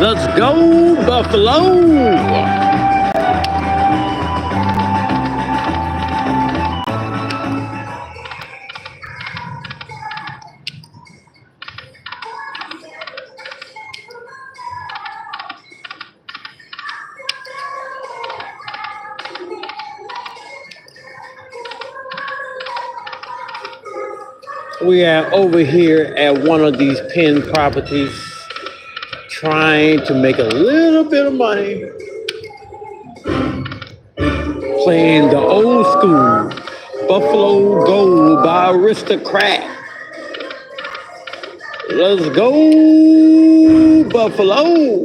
Let's go, Buffalo. We are over here at one of these pen properties trying to make a little bit of money playing the old school Buffalo Gold by Aristocrat. Let's go, Buffalo.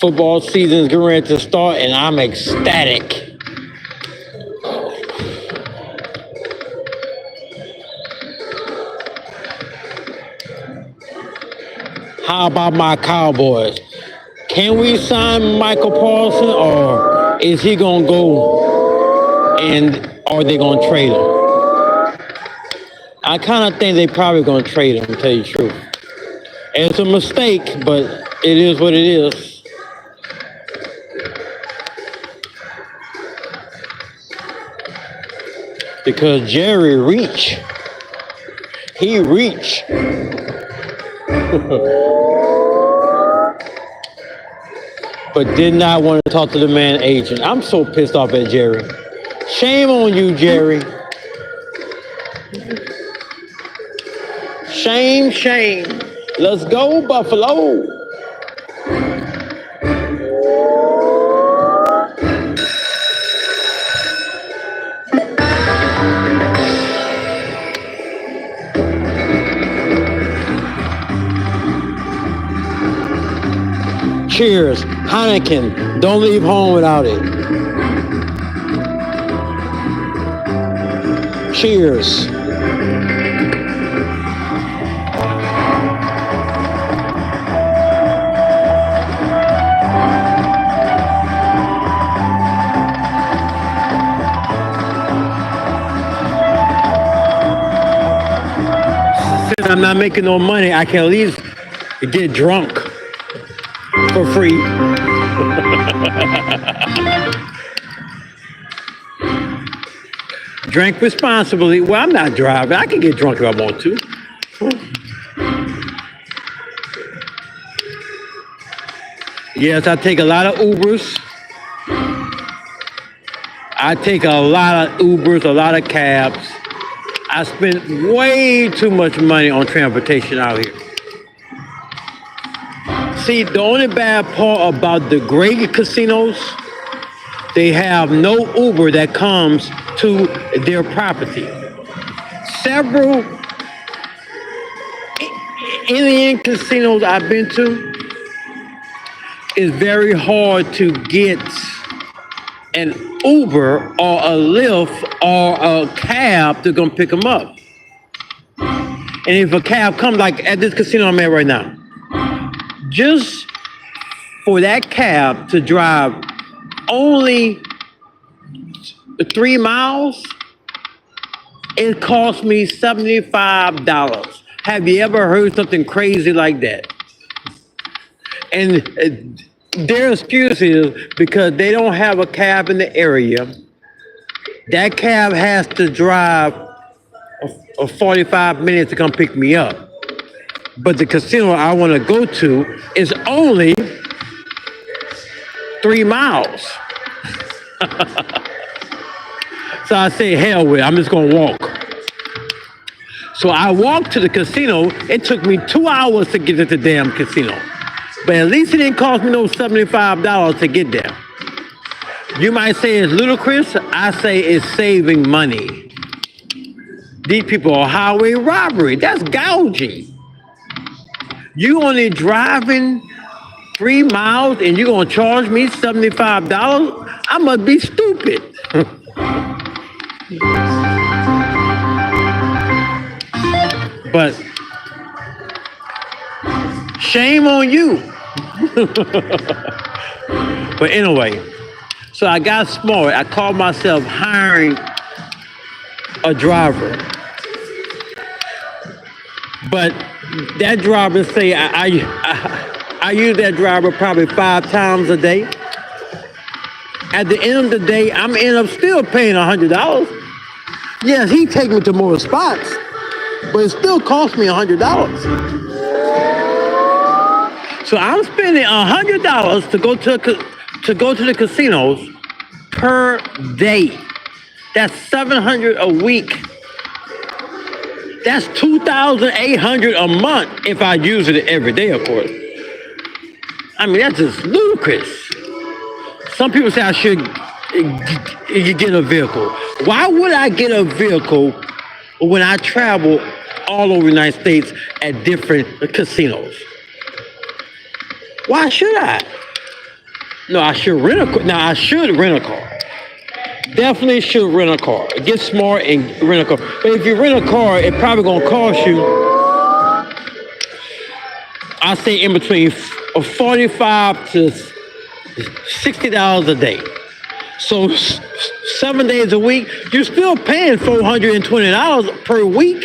Football season is getting ready to start, and I'm ecstatic. How about my Cowboys? Can we sign Michael Paulson, or is he going to go and are they going to trade him? I kind of think they probably going to trade him, to tell you the truth. And it's a mistake, but it is what it is. Because Jerry reached. He reached. But did not want to talk to the man agent. I'm so pissed off at Jerry. Shame on you, Jerry. Shame, shame. Let's go, Buffalo. Cheers, Heineken. Don't leave home without it. Cheers. Since I'm not making no money, I can at least get drunk for free. Drink responsibly. Well, I'm not driving. I can get drunk if I want to. Yes, I take a lot of Ubers. I take a lot of Ubers, a lot of cabs. I spend way too much money on transportation out here. See, the only bad part about the great casinos, they have no Uber that comes to their property. Several Indian casinos I've been to, it's very hard to get an Uber or a Lyft or a cab to come pick them up. And if a cab comes, like at this casino I'm at right now, just for that cab to drive only 3 miles, it cost me $75. Have you ever heard something crazy like that? And their excuse is because they don't have a cab in the area. That cab has to drive 45 minutes to come pick me up. But the casino I want to go to is only 3 miles. So I say, hell with it, I'm just going to walk. So I walked to the casino. It took me 2 hours to get to the damn casino. But at least it didn't cost me no $75 to get there. You might say it's ludicrous. I say it's saving money. These people are highway robbery. That's gouging. You only driving 3 miles and you're gonna charge me $75? I must be stupid. But shame on you. But anyway, so I got smart. I called myself hiring a driver. But that driver say I use that driver probably 5 times a day. At the end of the day, I'm end up still paying $100. Yes, he take me to more spots, but it still cost me $100. So I'm spending $100 to go to the casinos per day. That's $700 a week. That's $2,800 a month if I use it every day, of course. I mean, that's just ludicrous. Some people say I should get a vehicle. Why would I get a vehicle when I travel all over the United States at different casinos? Why should I? No, I should rent a car. Now, I should rent a car. Definitely should rent a car. Get smart and rent a car. But if you rent a car, it's probably gonna cost you, I say in between $45 to $60 a day. So 7 days a week, you're still paying $420 per week.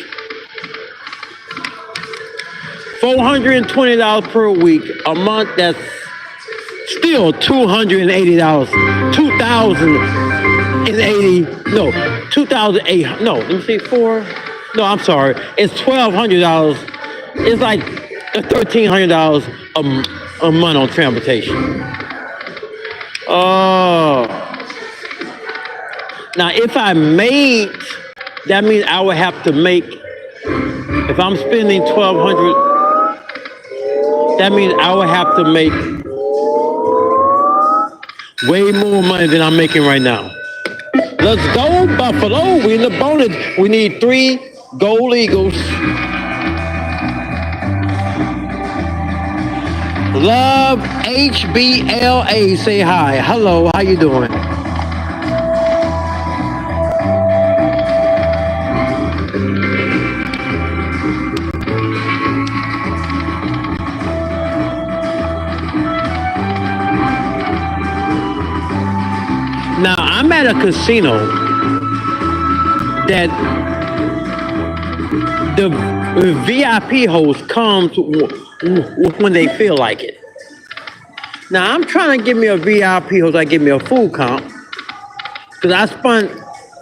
$420 per week a month. That's still $280. 2,080. No, 2,800. No, let me see. No, I'm sorry. It's $1,200. It's like $1,300 a month on transportation. Oh. Now, if I made, that means I would have to make. If I'm spending $1,200, that means I would have to make way more money than I'm making right now. Let's go, Buffalo. We in the bonus. We need 3 gold eagles. Love HBLA. Say hi. Hello. How you doing? Now, I'm at a casino that the VIP host comes when they feel like it. Now, I'm trying to give me a VIP host that give me a full comp because I spent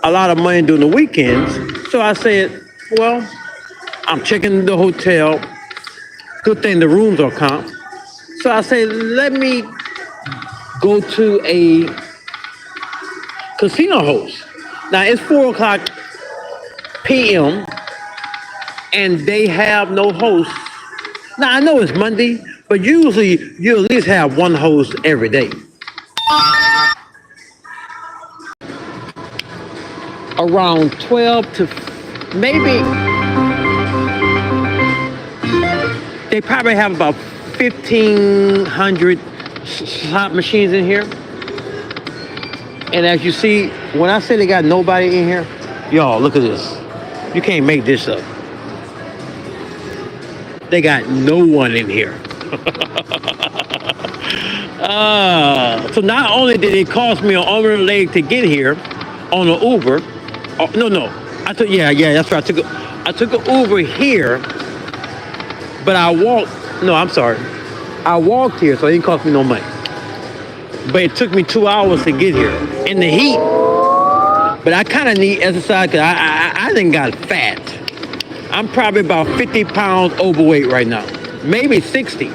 a lot of money during the weekends. So I said, well, I'm checking the hotel. Good thing the rooms are comp. So I said, let me go to a casino host. Now it's 4:00 p.m. and they have no host. Now I know it's Monday, but usually you at least have one host every day. Around 12 to maybe, they probably have about 1,500 slot machines in here. And as you see, when I say they got nobody in here, y'all, look at this. You can't make this up. They got no one in here. So not only did it cost me an arm and a leg to get here on an Uber. Oh, no. Yeah, that's right. I took an Uber here, but I walked. No, I'm sorry. I walked here, so it didn't cost me no money. But it took me 2 hours to get here in the heat. But I kind of need exercise because I done got fat. I'm probably about 50 pounds overweight right now, maybe 60.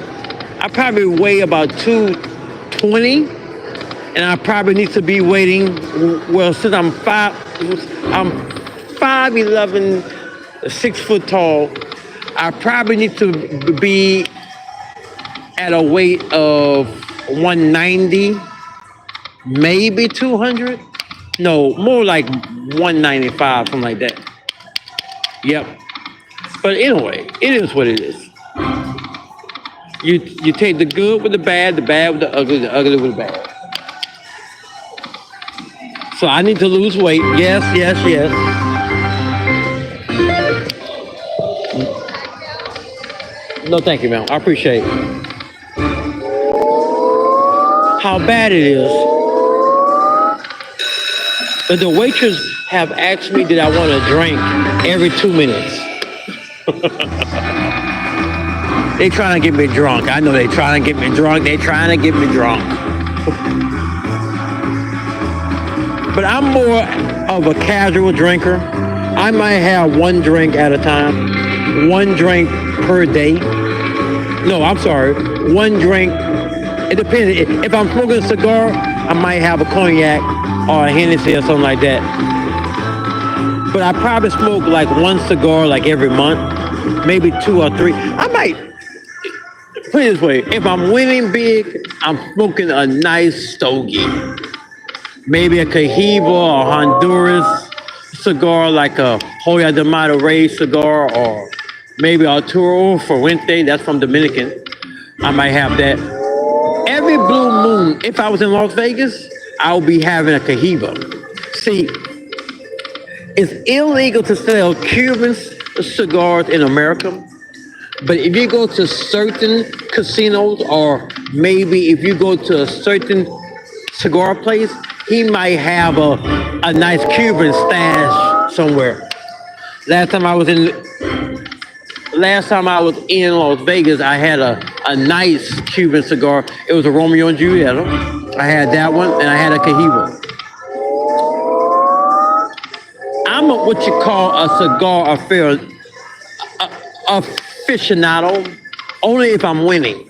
I probably weigh about 220, and I probably need to be weighing. Well, since I'm 5'11", 6 foot tall, I probably need to be at a weight of 190, maybe 200. No, more like 195, something like that. Yep. But anyway, it is what it is. You take the good with the bad with the ugly with the bad. So I need to lose weight. Yes, yes, yes. No, thank you, ma'am. I appreciate how bad it is that the waitress have asked me that I want a drink every 2 minutes. They trying to get me drunk. I know they trying to get me drunk. They trying to get me drunk. But I'm more of a casual drinker. I might have one drink at a time, one drink per day. No, I'm sorry, one drink. It depends. If I'm smoking a cigar, I might have a cognac or a Hennessy or something like that. But I probably smoke like one cigar like every month, maybe 2 or 3. I might, put it this way, if I'm winning big, I'm smoking a nice stogie. Maybe a Cohiba or Honduras cigar like a Hoya de Monterrey cigar, or maybe Arturo Fuente, that's from Dominican. I might have that. Every blue moon, if I was in Las Vegas, I would be having a Cohiba. See, it's illegal to sell Cuban cigars in America, but if you go to certain casinos, or maybe if you go to a certain cigar place, he might have a nice Cuban stash somewhere. Last time I was in Las Vegas, I had a nice Cuban cigar. It was a Romeo and Juliet. I had that one, and I had a Cohiba. I'm what you call a cigar aficionado, only if I'm winning.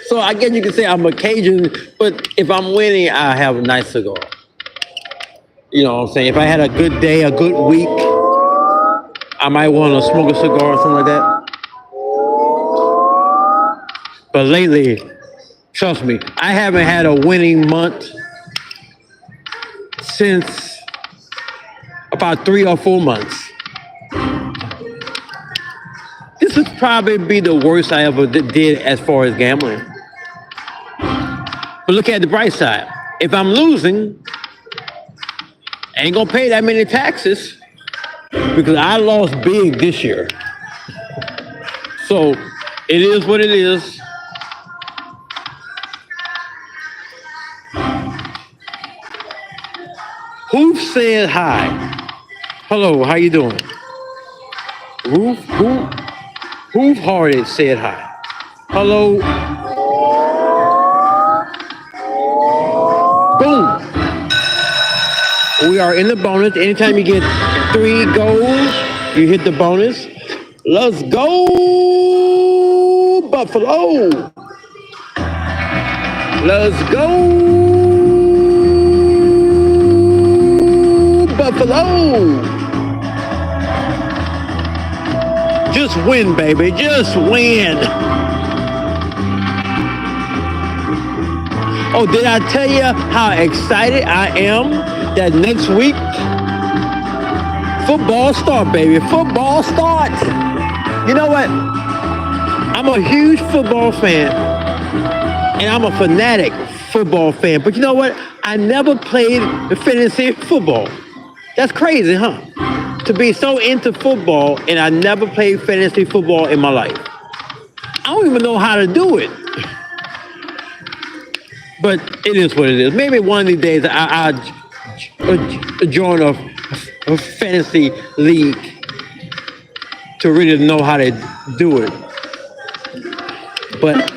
So I guess you can say I'm a Cajun, but if I'm winning, I have a nice cigar. You know what I'm saying? If I had a good day, a good week, I might want to smoke a cigar or something like that. But lately, trust me, I haven't had a winning month since about 3 or 4 months. This would probably be the worst I ever did as far as gambling. But look at the bright side. If I'm losing, I ain't gonna pay that many taxes because I lost big this year. So it is what it is. Who said hi? Hello, how you doing? Who hearted said hi? Hello. Boom. We are in the bonus. Anytime you get 3 goals, you hit the bonus. Let's go, Buffalo. Let's go, Buffalo. Just win, baby. Just win. Oh, did I tell you how excited I am that next week football start, baby. Football starts. You know what? I'm a huge football fan, and I'm a fanatic football fan. But you know what? I never played fantasy football. That's crazy, huh? To be so into football, and I never played fantasy football in my life. I don't even know how to do it. But it is what it is. Maybe one of these days I'll join a fantasy league to really know how to do it. But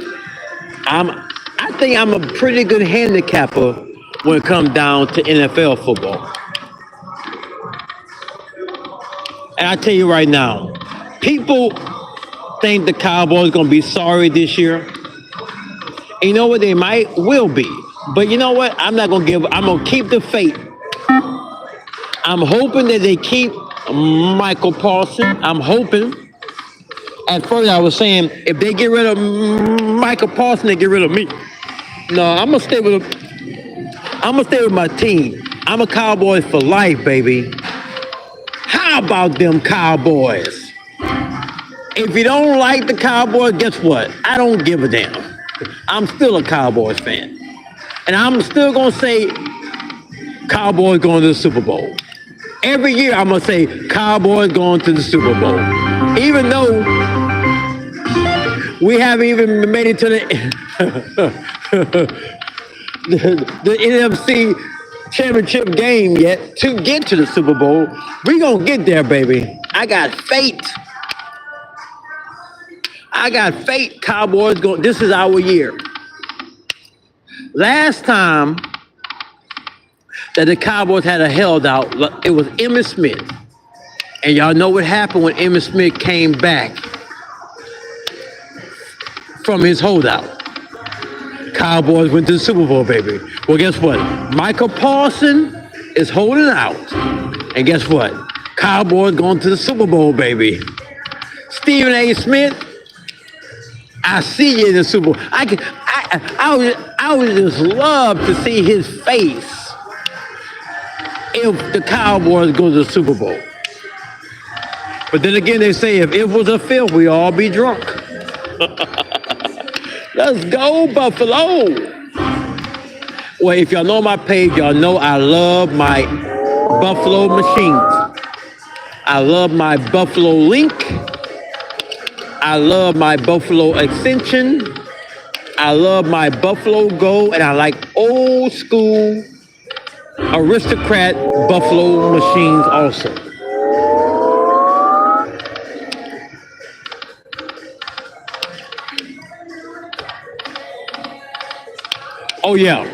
I think I'm a pretty good handicapper when it comes down to NFL football. And I tell you right now, people think the Cowboys are going to be sorry this year. And you know what? They will be. But you know what? I'm going to keep the faith. I'm hoping that they keep Michael Paulson. I'm hoping. At first I was saying, if they get rid of Michael Paulson, they get rid of me. No, I'm going to stay with my team. I'm a Cowboys for life, baby. How about them Cowboys? If you don't like the Cowboys, guess what? I don't give a damn. I'm still a Cowboys fan. And I'm still going to say Cowboys going to the Super Bowl. Every year I'm going to say Cowboys going to the Super Bowl. Even though we haven't even made it to the NFC championship game yet to get to the Super Bowl. We going to get there, baby. I got faith. Cowboys going. This is our year. Last time that the Cowboys had a holdout, it was Emmitt Smith. And y'all know what happened when Emmitt Smith came back from his holdout. Cowboys went to the Super Bowl, baby. Well, guess what? Michael Paulson is holding out. And guess what? Cowboys going to the Super Bowl, baby. Stephen A. Smith, I see you in the Super Bowl. I would just love to see his face if the Cowboys go to the Super Bowl. But then again, they say if it was a fifth, we all be drunk. Let's go, Buffalo. Well, if y'all know my page, y'all know I love my Buffalo machines. I love my Buffalo Link. I love my Buffalo Extension. I love my Buffalo Go, and I like old school aristocrat Buffalo machines also. Oh yeah,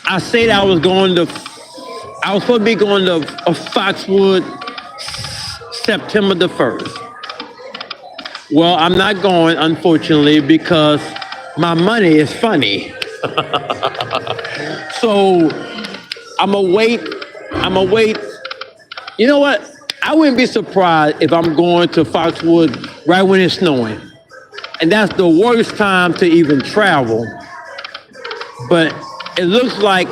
I said I was supposed to be going to Foxwood September the 1st. Well, I'm not going, unfortunately, because my money is funny. So I'm gonna wait. You know what? I wouldn't be surprised if I'm going to Foxwood right when it's snowing. And that's the worst time to even travel. But it looks like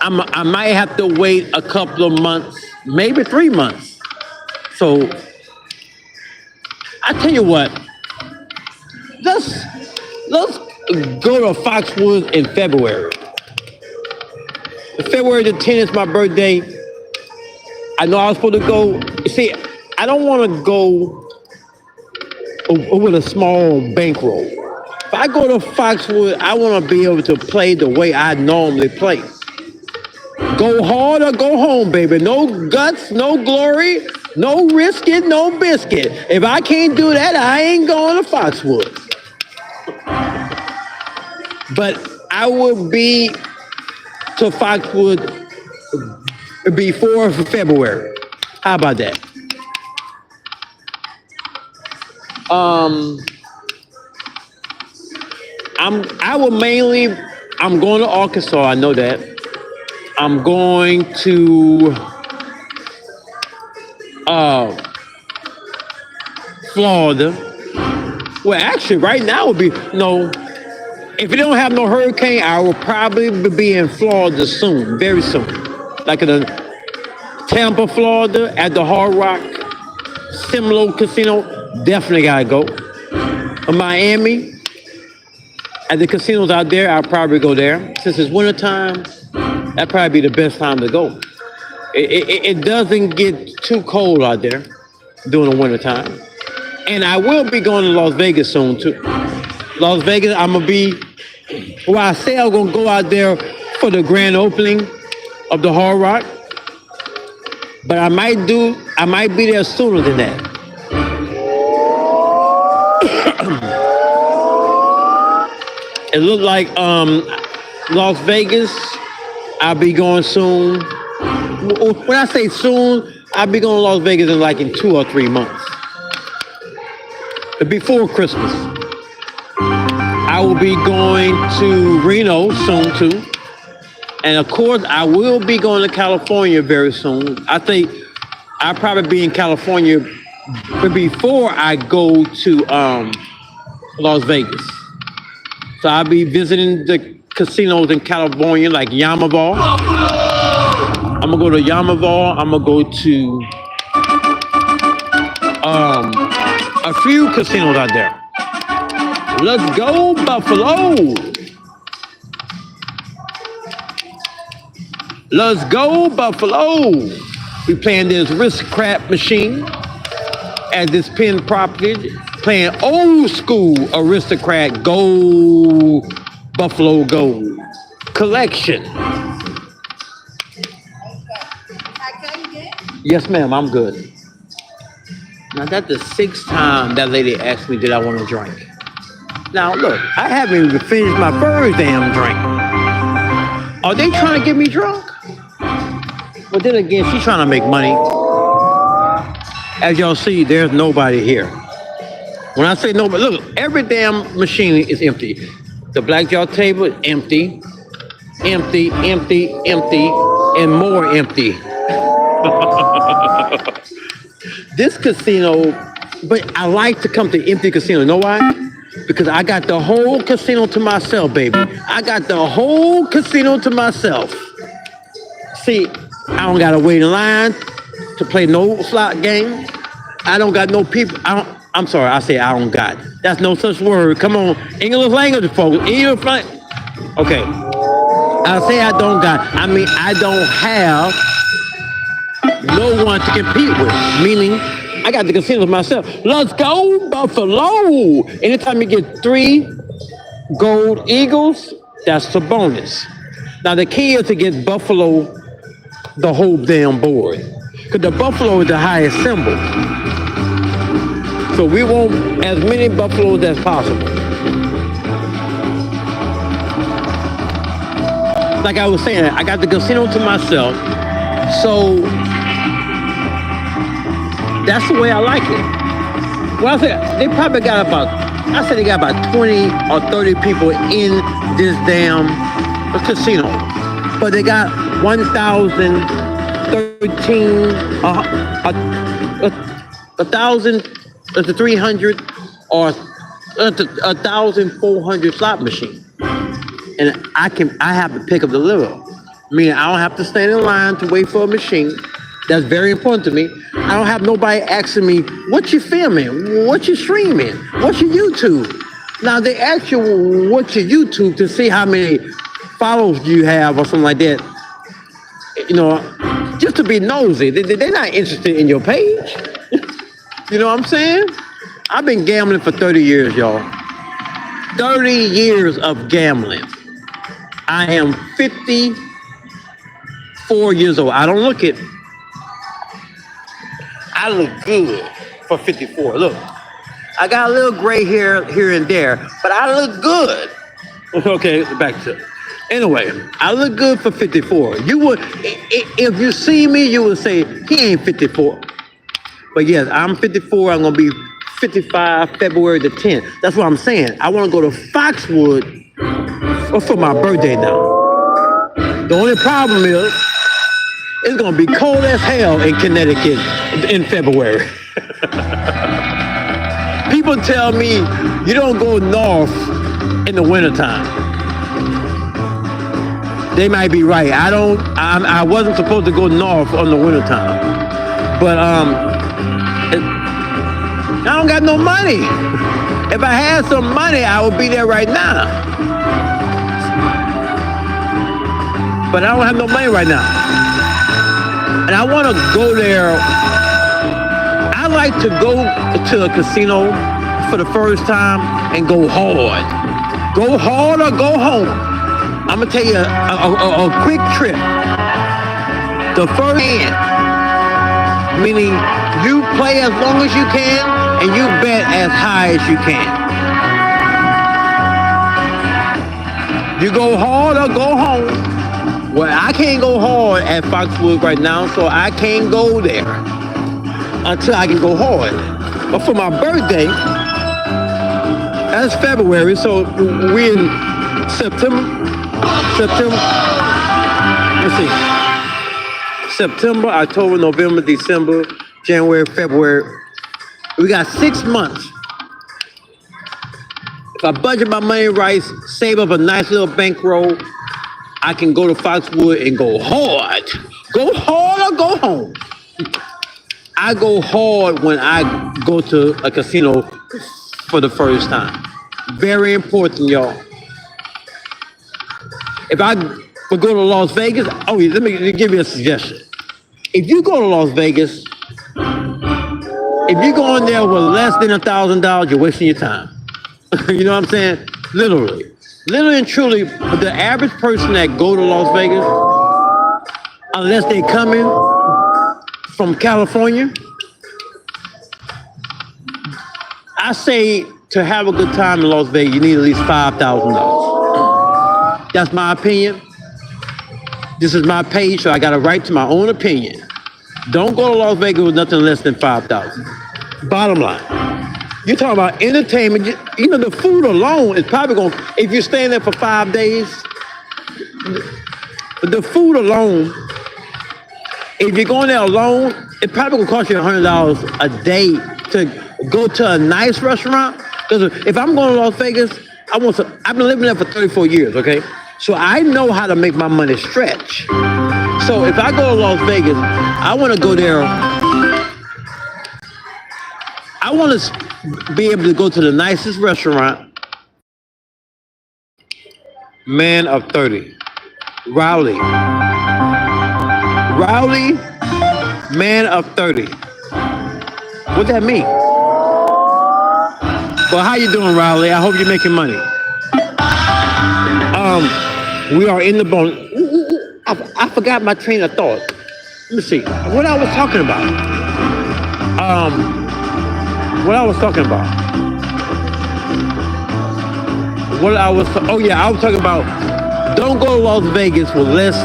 I might have to wait a couple of months, maybe 3 months. So I tell you what, let's go to Foxwoods in February. February the 10th is my birthday. I know I was supposed to go. See, I don't want to go with a small bankroll. If I go to Foxwood, I want to be able to play the way I normally play. Go hard or go home, baby. No guts, no glory, no risket, no biscuit. If I can't do that, I ain't going to Foxwood. But I would be to Foxwood before February. How about that? I'm going to Arkansas, I know that. I'm going to Florida. Well, actually, right now would be, no, if you don't have no hurricane, I will probably be in Florida soon, very soon. Like in Tampa, Florida, at the Hard Rock Seminole Casino, definitely gotta go. Miami, at the casinos out there, I'll probably go there. Since it's wintertime, that'd probably be the best time to go. It doesn't get too cold out there during the wintertime. And I will be going to Las Vegas soon too. Las Vegas, I'm gonna be, well, I say I'm gonna go out there for the grand opening of the Hard Rock, but I might be there sooner than that. It looked like Las Vegas, I'll be going soon. When I say soon, I'll be going to Las Vegas in 2 or 3 months. Before Christmas. I will be going to Reno soon too. And of course, I will be going to California very soon. I think I'll probably be in California before I go to Las Vegas. So I'll be visiting the casinos in California, like Yamaval. I'm gonna go to Yamaval. I'm gonna go to a few casinos out there. Let's go, Buffalo. Let's go, Buffalo. We playing this Aristocrat machine at this Penn property, playing old school Aristocrat Gold, Buffalo Gold collection. Yes, ma'am, I'm good. Now, that's the 6th time that lady asked me, did I want to drink? Now, look, I haven't even finished my first damn drink. Are they trying to get me drunk? But then again, she's trying to make money. As y'all see, there's nobody here. When I say nobody, look, every damn machine is empty. The blackjack table is empty, empty, empty, empty, and more empty. This casino, but I like to come to empty casino. You know why? Because I got the whole casino to myself, baby. I got the whole casino to myself. See, I don't gotta wait in line to play no slot game. I don't got no people. I'm sorry, I say I don't got. That's no such word. Come on, English language, folks. English language. Okay. I say I don't got. I mean, I don't have no one to compete with, meaning I got the casino myself. Let's go, Buffalo. Anytime you get 3 gold eagles, that's a bonus. Now, the key is to get Buffalo the whole damn board, because the Buffalo is the highest symbol. So we want as many Buffaloes as possible. Like I was saying, I got the casino to myself, so that's the way I like it. Well, I said they probably got I said they got about 20 or 30 people in this damn casino, but they got 1,013, 1,300 or 1,400 slot machines, and I have to pick up the liver. Meaning I don't have to stand in line to wait for a machine. That's very important to me. I don't have nobody asking me, what you filming? What you streaming? What's your YouTube? Now they ask you, what's your YouTube, to see how many followers you have or something like that. You know, just to be nosy. They're not interested in your page. You know what I'm saying? I've been gambling for 30 years, y'all. 30 years of gambling. I am 54 years old. I don't look it. I look good for 54. Look, I got a little gray hair here and there, but I look good. Okay, back to it. Anyway, I look good for 54. You would, if you see me, you would say, he ain't 54. But yes, I'm 54. I'm going to be 55 February the 10th. That's what I'm saying. I want to go to Foxwood for my birthday now. The only problem is, it's going to be cold as hell in Connecticut in February. People tell me you don't go north in the wintertime. They might be right. I wasn't supposed to go north on the wintertime. But I don't got no money. If I had some money, I would be there right now. But I don't have no money right now. And I want to go there. I like to go to a casino for the first time and go hard. Go hard or go home. I'm going to tell you a quick trip. The first hand, meaning you play as long as you can and you bet as high as you can. You go hard or go home. Well, I can't go hard at Foxwood right now, so I can't go there until I can go hard. But for my birthday, that's February, so we're in September, let's see, September, October, November, December, January, February. We got 6 months. If I budget my money right, save up a nice little bankroll, I can go to Foxwood and go hard. Go hard or go home. I go hard when I go to a casino for the first time. Very important, y'all. If I would go to Las Vegas, oh, yeah, let me give you a suggestion. If you go to Las Vegas, if you go in there with less than $1,000, you're wasting your time. You know what I'm saying? Literally. Literally and truly, the average person that go to Las Vegas, unless they coming from California, I say to have a good time in Las Vegas, you need at least $5,000. That's my opinion. This is my page, so I got a right to my own opinion. Don't go to Las Vegas with nothing less than $5,000. Bottom line. You're talking about entertainment. You know, the food alone is probably going to, if you're staying there for 5 days, the food alone, if you're going there alone, it probably going to cost you $100 a day to go to a nice restaurant. Because if I'm going to Las Vegas, I've been living there for 34 years, okay? So I know how to make my money stretch. So if I go to Las Vegas, I want to go there. I want to be able to go to the nicest restaurant. Man of 30. Rowley, man of 30. What that mean? Well, how you doing, Rowley? I hope you're making money. We are in the bone. I forgot my train of thought. Let me see. What I was talking about. I was talking about, don't go to Las Vegas with less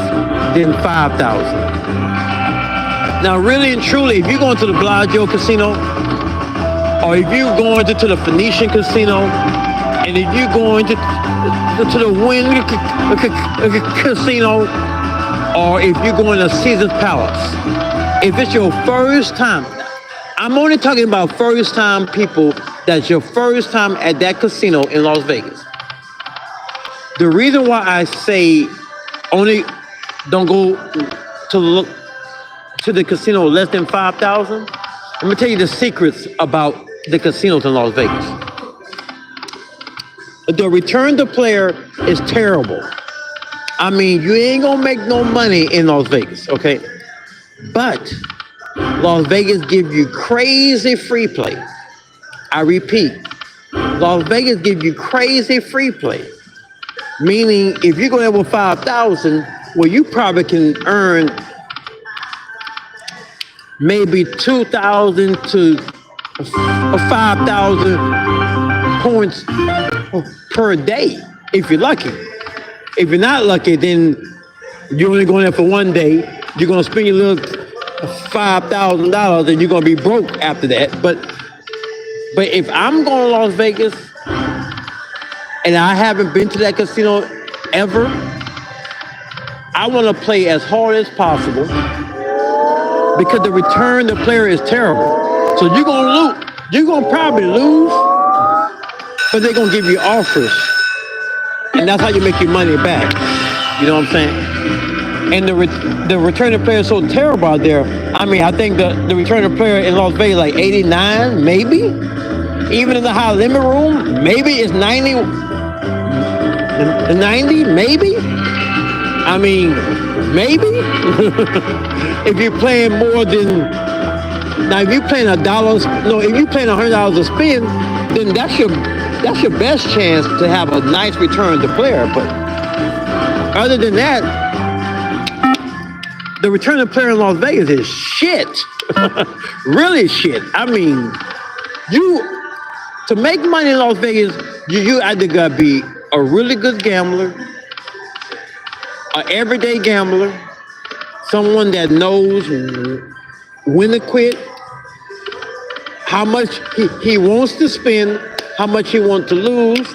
than $5,000. Now, really and truly, if you're going to the Bellagio Casino, or if you're going to the Phoenician Casino, and if you're going to the Wynn Casino, or if you're going to Caesar's Palace, if it's your first time, I'm only talking about first time people, that's your first time at that casino in Las Vegas. The reason why I say only don't go to the casino less than 5,000, let me tell you the secrets about the casinos in Las Vegas. The return to player is terrible. I mean, you ain't gonna make no money in Las Vegas, okay? But Las Vegas gives you crazy free play. I repeat, Las Vegas gives you crazy free play. Meaning, if you go there with 5,000, well, you probably can earn maybe 2,000 to 5,000 points per day, if you're lucky. If you're not lucky, then you're only going there for 1 day. You're going to spend your little $5,000 and you're going to be broke after that. But if I'm going to Las Vegas and I haven't been to that casino ever, I want to play as hard as possible because the return to player is terrible. So you're going to lose. You're going to probably lose, but they're going to give you offers. And that's how you make your money back. You know what I'm saying? And the return to player is so terrible out there. I mean, I think the return to player in Las Vegas like 89, maybe. Even in the high limit room, maybe it's 90, maybe. I mean, maybe. If you're playing more than, now if you're playing if you're playing $100 to spin, then that's your best chance to have a nice return to player. But other than that, the return to player in Las Vegas is shit. Really shit. I mean, to make money in Las Vegas, you either gotta be a really good gambler, an everyday gambler, someone that knows when to quit, how much he wants to spend, how much he wants to lose,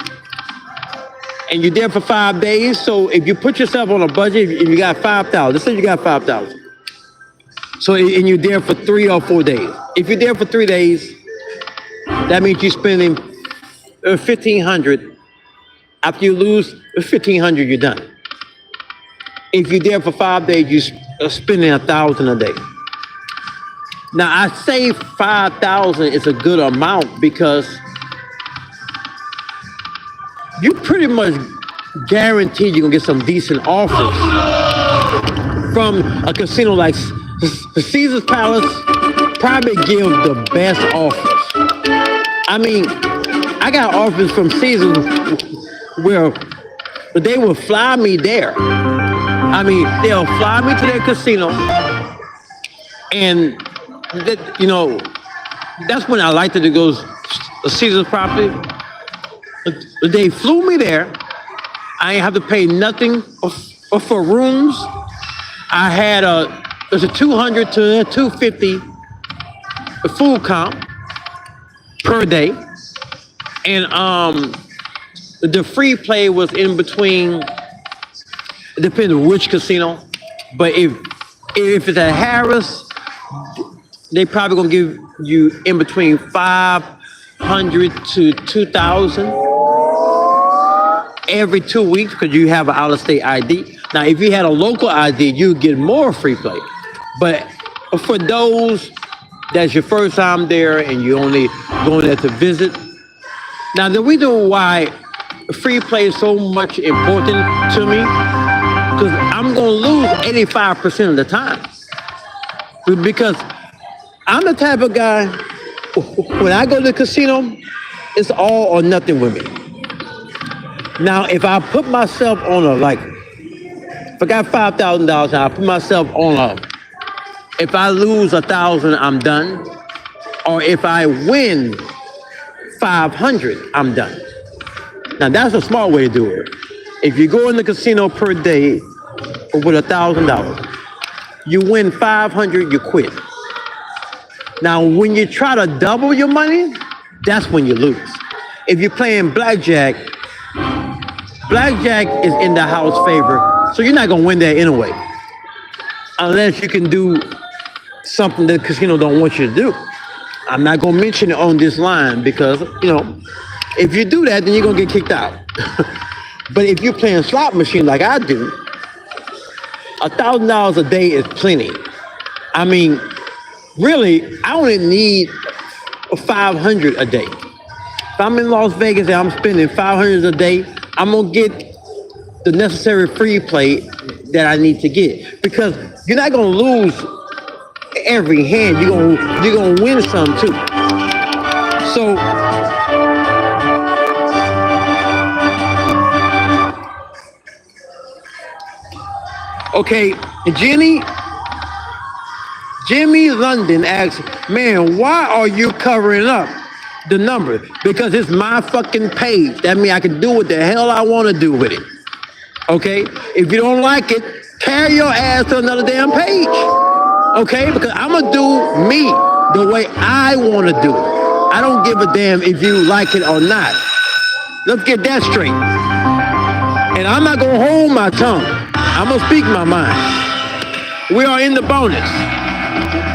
and you're there for 5 days. So if you put yourself on a budget, if you got 5,000, let's say you got 5,000. So, and you're there for 3 or 4 days. If you're there for 3 days, that means you're spending $1,500. After you lose $1,500, you're done. If you're there for 5 days, you're spending $1,000 a day. Now I say 5,000 is a good amount because you pretty much guaranteed you're gonna get some decent offers from a casino like the Caesar's Palace. Probably give the best offers. I mean, I got offers from Caesar's where they will fly me there. I mean, they'll fly me to their casino, and that's when I liked it to go to Caesar's property. They flew me there. I ain't have to pay nothing for rooms. I had there's a 200 to a 250 food comp per day, and the free play was in between. It depends on which casino, but if it's at Harris, they probably gonna give you in between 500 to 2,000 every 2 weeks because you have an out-of-state ID. Now, if you had a local ID, you'd get more free play. But for those that's your first time there and you only going there to visit. Now, the reason why free play is so much important to me, because I'm going to lose 85% of the time. Because I'm the type of guy, when I go to the casino, it's all or nothing with me. Now, if I put myself on if I got $5,000 and I put myself on if I lose 1,000, I'm done. Or if I win 500, I'm done. Now, that's a smart way to do it. If you go in the casino per day with $1,000, you win 500, you quit. Now, when you try to double your money, that's when you lose. If you're playing blackjack is in the house favor, so you're not gonna win that anyway, unless you can do something that the casino don't want you to do. I'm not gonna mention it on this line because, if you do that, then you're gonna get kicked out. But if you're playing slot machine like I do, $1,000 a day is plenty. I mean, really, I only need 500 a day. If I'm in Las Vegas and I'm spending 500 a day, I'm gonna get the necessary free play that I need to get, because you're not gonna lose every hand. You're gonna win some too. So okay, Jimmy London asks, man, why are you covering up the number? Because it's my fucking page. That means I can do what the hell I want to do with it. Okay? If you don't like it, carry your ass to another damn page. Okay? Because I'm going to do me the way I want to do it. I don't give a damn if you like it or not. Let's get that straight. And I'm not going to hold my tongue. I'm going to speak my mind. We are in the bonus.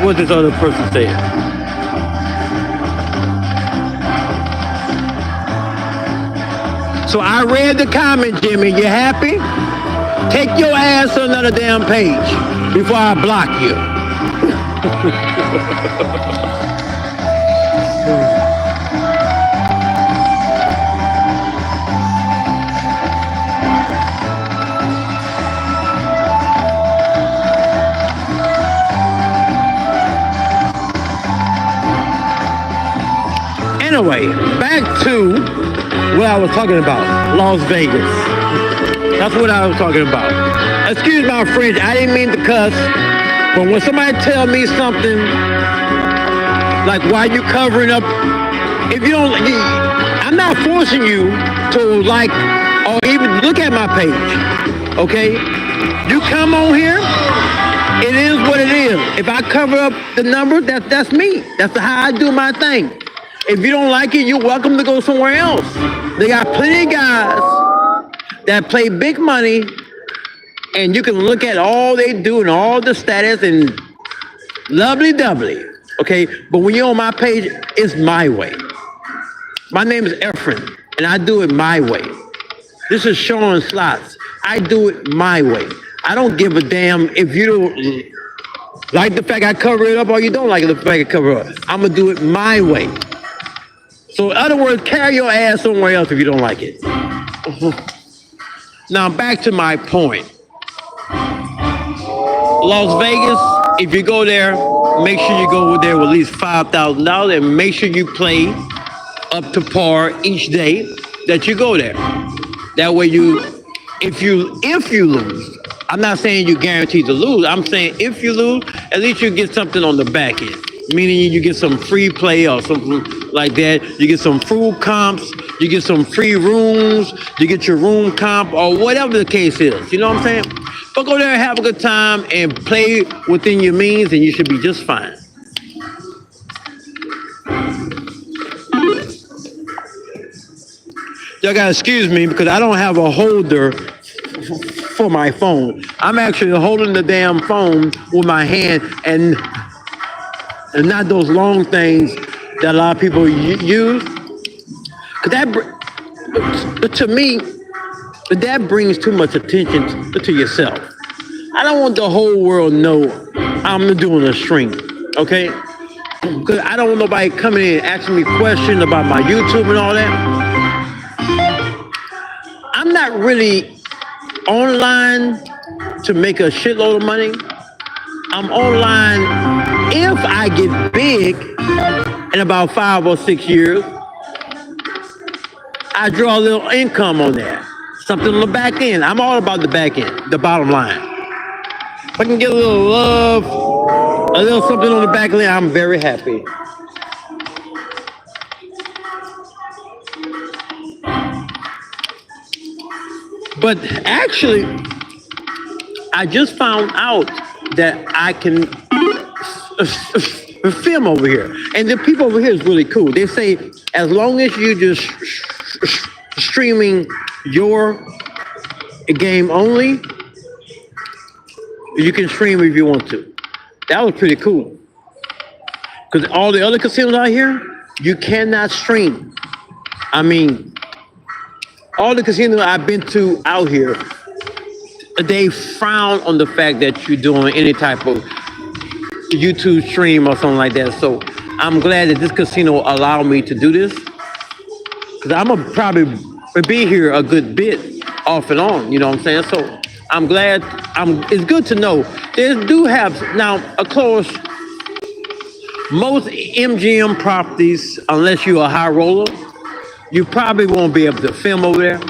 What this other person said. So I read the comment, Jimmy. You happy? Take your ass to another damn page before I block you. Anyway, back to what I was talking about, Las Vegas. That's what I was talking about. Excuse my French, I didn't mean to cuss, but when somebody tell me something, like why you covering up, if you don't, I'm not forcing you to like or even look at my page, okay? You come on here, it is what it is. If I cover up the number, that's me. That's how I do my thing. If you don't like it, you're welcome to go somewhere else. They got plenty of guys that play big money, and you can look at all they do and all the status and lovely-dovely, okay? But when you're on my page, it's my way. My name is EFFERIN, and I do it my way. This is showing slots. I do it my way. I don't give a damn if you don't Like the fact I cover it up, or you don't like the fact I cover it up. I'm gonna do it my way. So in other words, carry your ass somewhere else if you don't like it. Now back to my point. Las Vegas, if you go there, make sure you go there with at least $5,000 and make sure you play up to par each day that you go there. That way if you lose, I'm not saying you're guaranteed to lose. I'm saying if you lose, at least you get something on the back end. Meaning you get some free play or something like that. You get some food comps, you get some free rooms, you get your room comp or whatever the case is. You know what I'm saying? But go there and have a good time and play within your means and you should be just fine. Y'all gotta excuse me because I don't have a holder for my phone. I'm actually holding the damn phone with my hand and not those long things that a lot of people use. Cause to me, that brings too much attention to yourself. I don't want the whole world to know I'm doing a stream, okay? Because I don't want nobody coming in and asking me questions about my YouTube and all that. I'm not really online to make a shitload of money. I'm online if I get big in about 5 or 6 years. I draw a little income on that. Something on the back end. I'm all about the back end, the bottom line. If I can get a little love, a little something on the back end, I'm very happy. But actually, I just found out that I can film over here. And the people over here is really cool. They say, as long as you just streaming your game only, you can stream if you want to. That was pretty cool. Because all the other casinos out here, you cannot stream. I mean, all the casinos I've been to out here, they frown on the fact that you're doing any type of YouTube stream or something like that. So I'm glad that this casino allowed me to do this. Because I'm going to probably be here a good bit off and on, you know what I'm saying? So I'm glad, it's good to know. They do have, now, of course, most MGM properties, unless you're a high roller, you probably won't be able to film over there.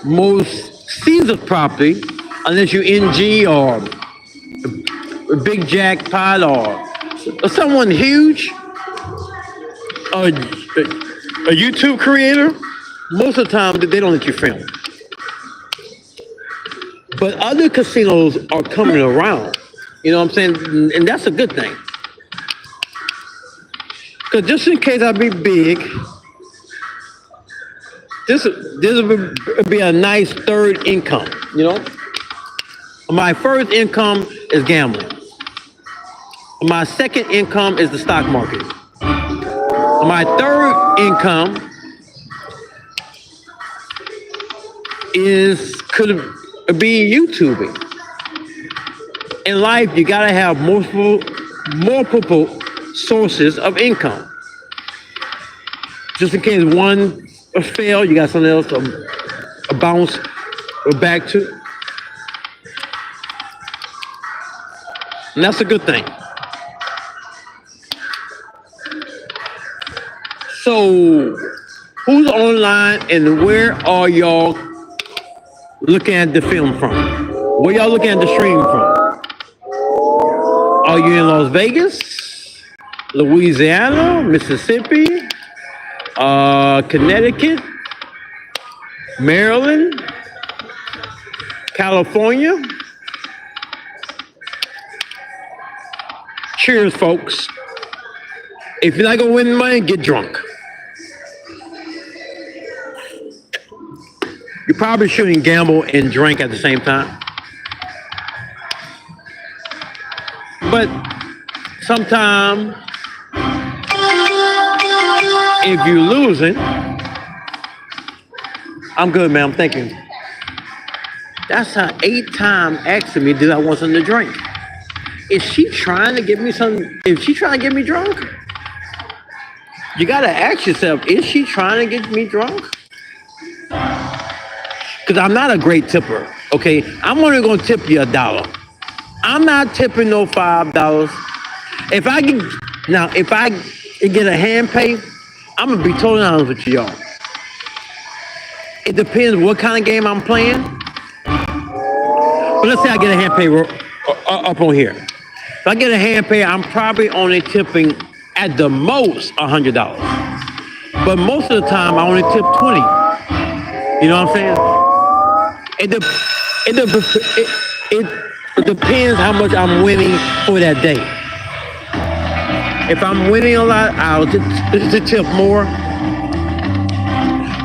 Most Caesars property, unless you're NG or a big jackpot or someone huge, a YouTube creator, most of the time they don't let you film. But other casinos are coming around, you know what I'm saying? And that's a good thing. Because just in case I be big, this would be a nice third income, you know? My first income is gambling. My second income is the stock market. My third income could be YouTubing. In life, you gotta have multiple sources of income. Just in case one fail, you got something else to bounce back to. And that's a good thing. So, who's online and where are y'all looking at the film from? Where y'all looking at the stream from? Are you in Las Vegas, Louisiana, Mississippi, Connecticut, Maryland, California? Cheers, folks. If you're not gonna win money, get drunk. You probably shouldn't gamble and drink at the same time. But sometimes, if you're losing, I'm good, man. I'm thinking. That's her 8th time asking me, did I want something to drink? Is she trying to get me something? Is she trying to get me drunk? You gotta ask yourself, is she trying to get me drunk? Because I'm not a great tipper, okay? I'm only gonna tip you $1. I'm not tipping no $5. If I get a hand pay, I'm gonna be totally honest with you, y'all. It depends what kind of game I'm playing. But let's say I get a hand pay up on here. If I get a hand pay, I'm probably only tipping at the most $100. But most of the time, I only tip 20. You know what I'm saying? It depends how much I'm winning for that day. If I'm winning a lot, I'll tip more.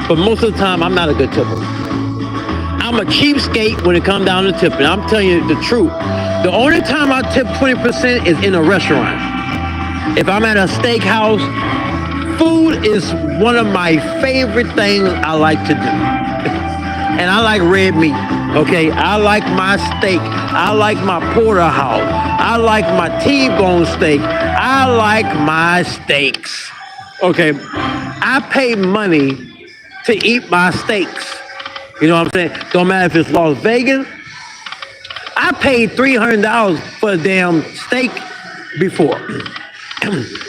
But most of the time, I'm not a good tipper. I'm a cheapskate when it comes down to tipping. I'm telling you the truth. The only time I tip 20% is in a restaurant. If I'm at a steakhouse, food is one of my favorite things I like to do. And I like red meat, okay? I like my steak. I like my porterhouse. I like my T-bone steak. I like my steaks, okay? I pay money to eat my steaks. You know what I'm saying? Don't matter if it's Las Vegas. I paid $300 for a damn steak before.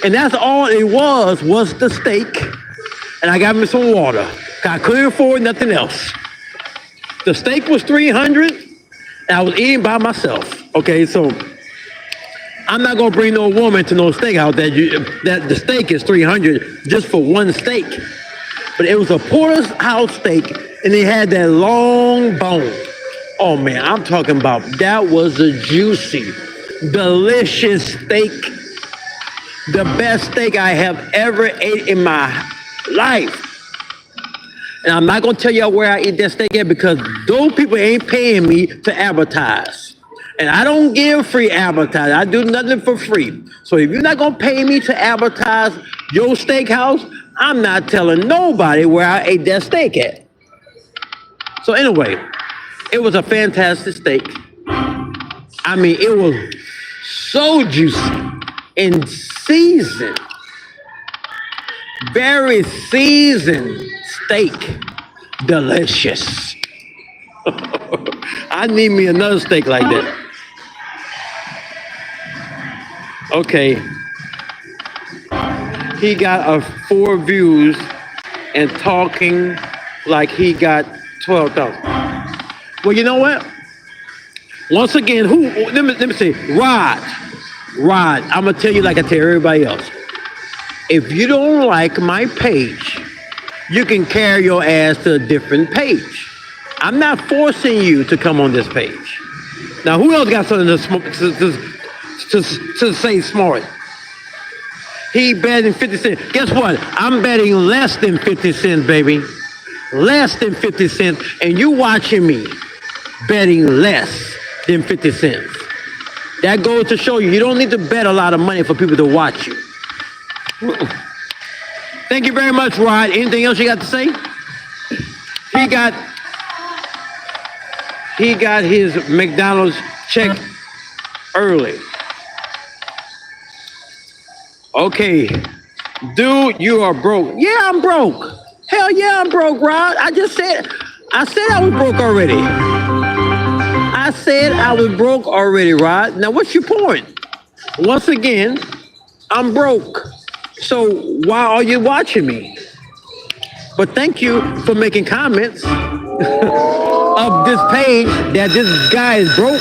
And that's all it was the steak. And I got me some water. I couldn't afford nothing else. The steak was $300, and I was eating by myself. Okay, so I'm not gonna bring no woman to no steakhouse that the steak is $300 just for one steak. But it was a porterhouse steak, and it had that long bone. Oh man, I'm talking about that was a juicy, delicious steak. The best steak I have ever ate in my life. And I'm not gonna tell y'all where I eat that steak at because those people ain't paying me to advertise. And I don't give free advertising. I do nothing for free. So if you're not gonna pay me to advertise your steakhouse, I'm not telling nobody where I ate that steak at. So anyway, it was a fantastic steak. I mean, it was so juicy and seasoned. Very seasoned steak. Delicious. I need me another steak like that. Okay. He got 4 views and talking like he got 12,000. Well, you know what? Once again, let me say, Rod, I'm gonna tell you like I tell everybody else. If you don't like my page, you can carry your ass to a different page. I'm not forcing you to come on this page. Now, who else got something to say smart? He betting 50 cents. Guess what? I'm betting less than 50 cents, baby. Less than 50 cents. And you watching me betting less than 50 cents. That goes to show you, you don't need to bet a lot of money for people to watch you. Thank you very much, Rod. Anything else you got to say? He got his McDonald's check early. Okay. Dude, you are broke. Yeah, I'm broke. Hell yeah, I'm broke, Rod. I said I was broke already. I said I was broke already, Rod. Now, what's your point? Once again, I'm broke. So why are you watching me? But thank you for making comments of this page that this guy is broke.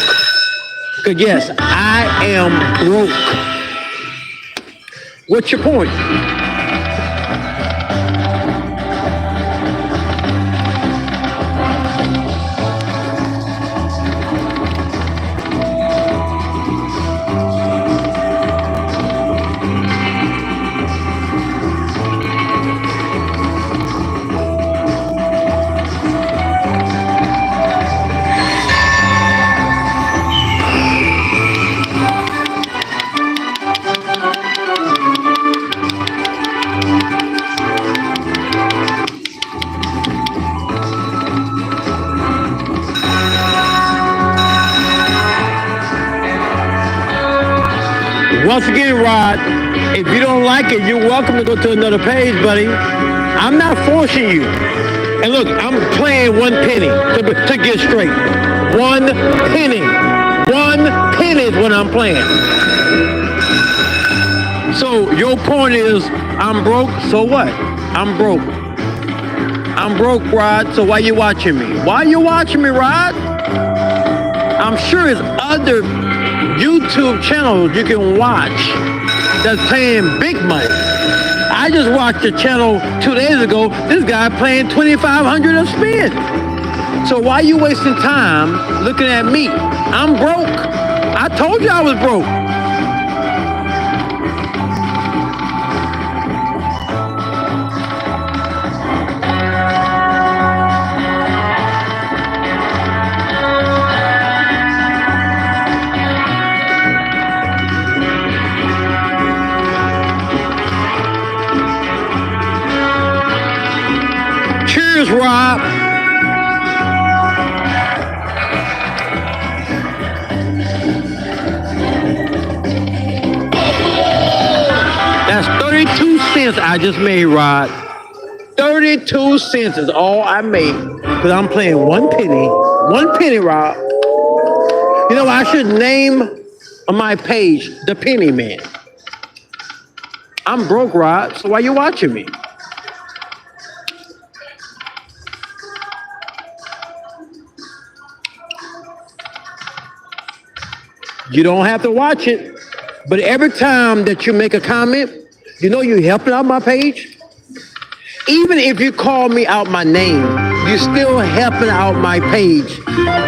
Because yes, I am broke. What's your point? once again, Rod, if you don't like it, you're welcome to go to another page, buddy. I'm not forcing you. And look, I'm playing 1 penny to get straight. 1 penny. 1 penny is what I'm playing. So your point is, I'm broke, so what? I'm broke. I'm broke, Rod, so why you watching me? Why you watching me, Rod? I'm sure there's other YouTube channels you can watch that's paying big money. I just watched a channel 2 days ago. This guy playing $2,500 a spin. So why you wasting time looking at me? I'm broke. I told you I was broke. Cheers, Rob. That's 32 cents I just made, Rod. 32 cents is all I made because I'm playing 1 penny. 1 penny, Rob. You know, I should name my page The Penny Man. I'm broke, Rod, so why you watching me? You don't have to watch it, but every time that you make a comment, you know you're helping out my page. Even if you call me out my name, you're still helping out my page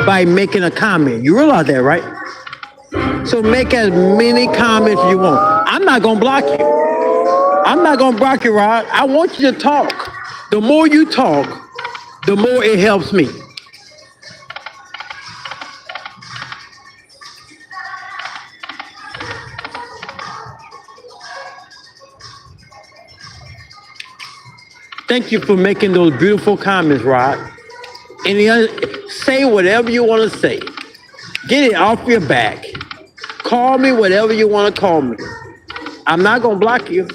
by making a comment. You realize that, right? So make as many comments as you want. I'm not gonna block you. I'm not gonna block you, Rod. I want you to talk. The more you talk, the more it helps me. Thank you for making those beautiful comments, Rod. Say whatever you want to say. Get it off your back. Call me whatever you want to call me. I'm not going to block you.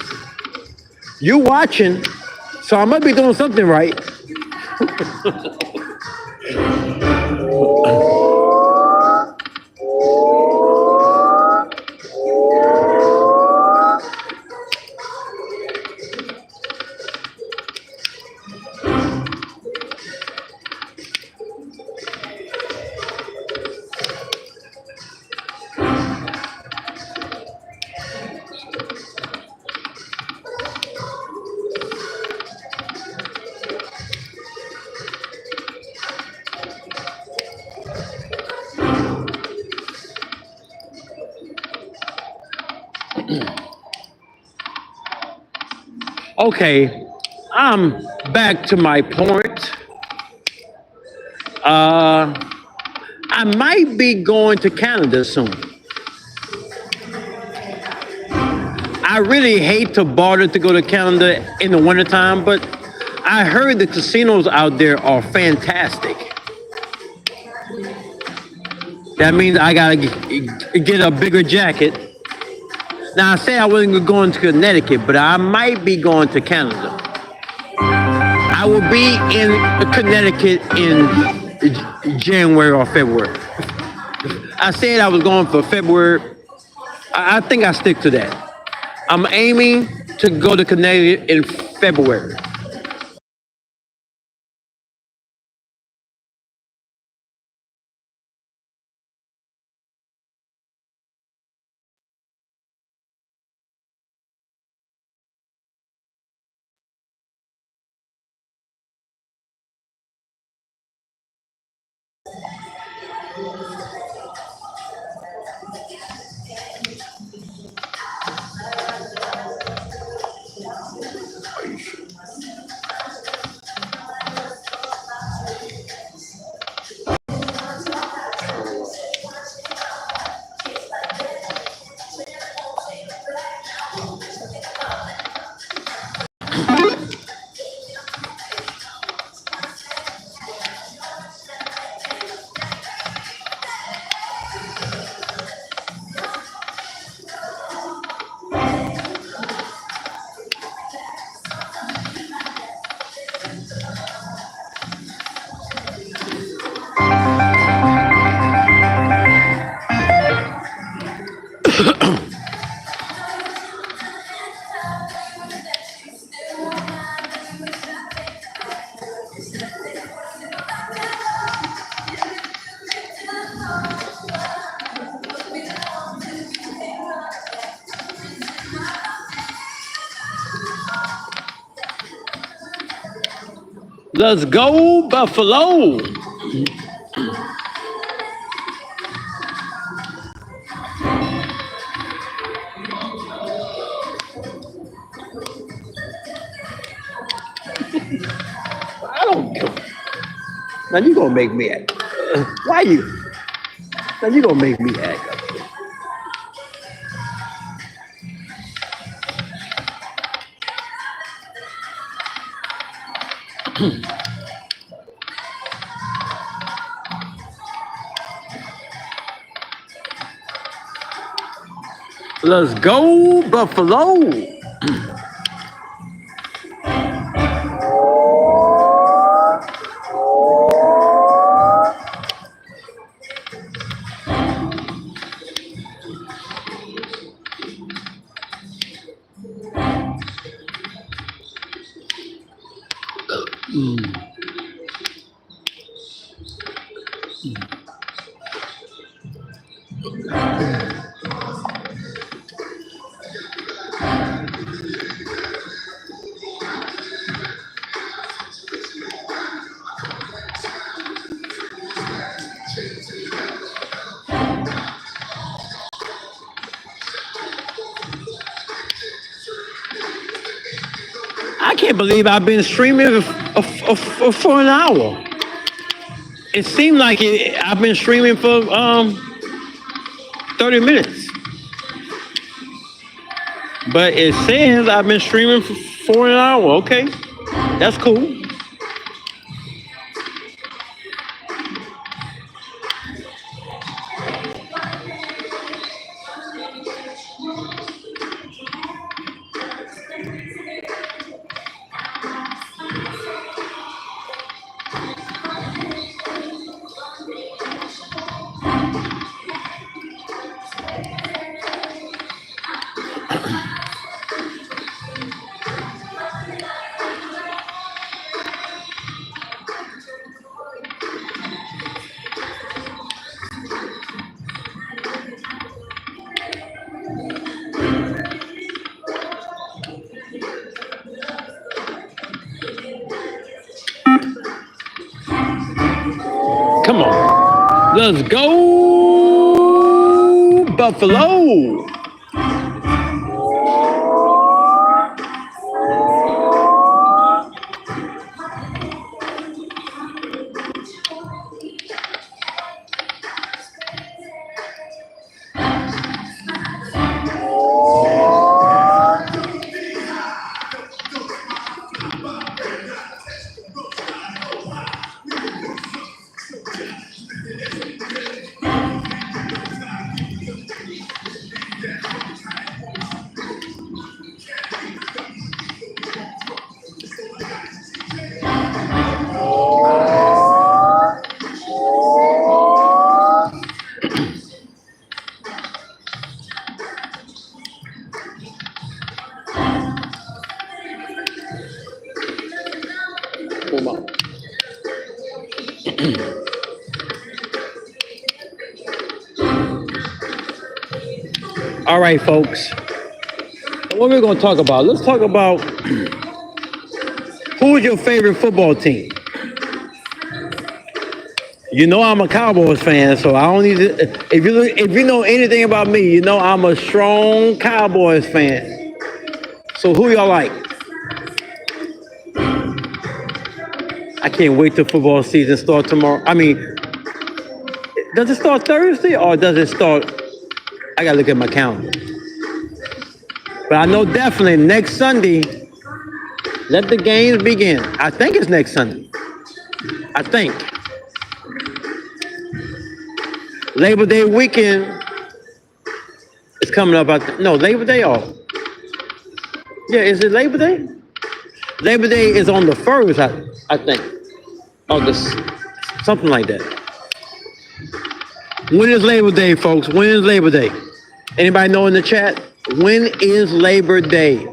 You're watching, so I must be doing something right. Okay, I'm back to my point. I might be going to Canada soon. I really hate to bother to go to Canada in the wintertime, but I heard the casinos out there are fantastic. That means I gotta get a bigger jacket. Now, I say I wasn't going to Connecticut, but I might be going to Canada. I will be in Connecticut in January or February. I said I was going for February. I think I stick to that. I'm aiming to go to Connecticut in February. Let's go, Buffalo. I don't care. Now you gonna make me act. Why you? Now you gonna make me act up. Let's go, Buffalo. I can't believe I've been streaming for an hour. It seemed like I've been streaming for 30 minutes. But it says I've been streaming for an hour. Okay, that's cool. Come on. Let's go, Buffalo. All right, folks. What we're going to talk about? Let's talk about who is your favorite football team? You know I'm a Cowboys fan, so I don't need to. If you know anything about me, you know I'm a strong Cowboys fan. So who y'all like? I can't wait till football season start tomorrow. I mean, does it start Thursday or does it start? I gotta look at my calendar. But I know definitely next Sunday, let the games begin. I think it's next Sunday. I think. Labor Day weekend is coming up. No, Labor Day off. Yeah, is it Labor Day? Labor Day is on the 1st, I think. Or something like that. When is Labor Day, folks? When is Labor Day? Anybody know in the chat? When is Labor Day?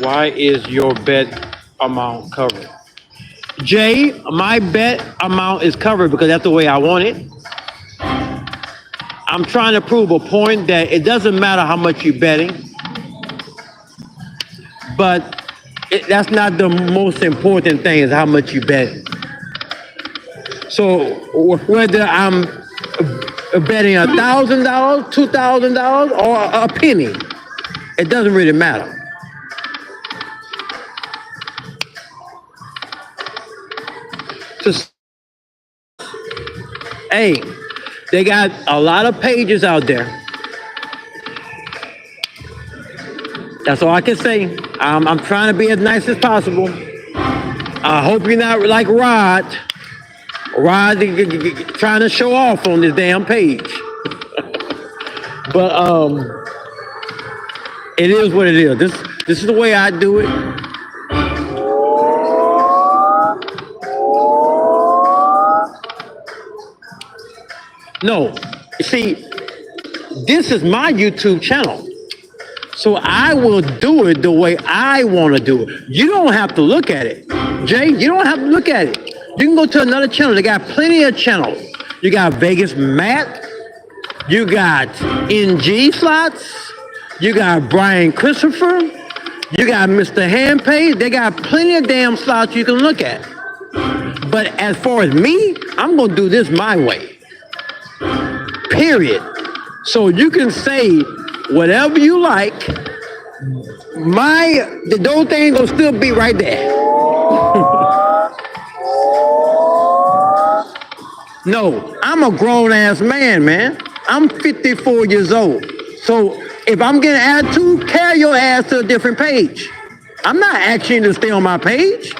Why is your bet amount covered? Jay, my bet amount is covered because that's the way I want it. I'm trying to prove a point that it doesn't matter how much you're betting, but that's not the most important thing is how much you bet. So whether I'm betting $1,000, $2,000, or a penny, it doesn't really matter. Hey, they got a lot of pages out there. That's all I can say. I'm trying to be as nice as possible. I hope you're not like Rod. Rod trying to show off on this damn page. But it is what it is. This is the way I do it. No, see, this is my YouTube channel. So I will do it the way I want to do it. You don't have to look at it. Jay, you don't have to look at it. You can go to another channel. They got plenty of channels. You got Vegas Matt. You got NG slots. You got Brian Christopher. You got Mr. Handpay. They got plenty of damn slots you can look at. But as far as me, I'm going to do this my way. Period. So you can say whatever you like. Those things gonna still be right there. No, I'm a grown ass man. I'm 54 years old. So if I'm getting attitude, carry your ass to a different page. I'm not asking you to stay on my page.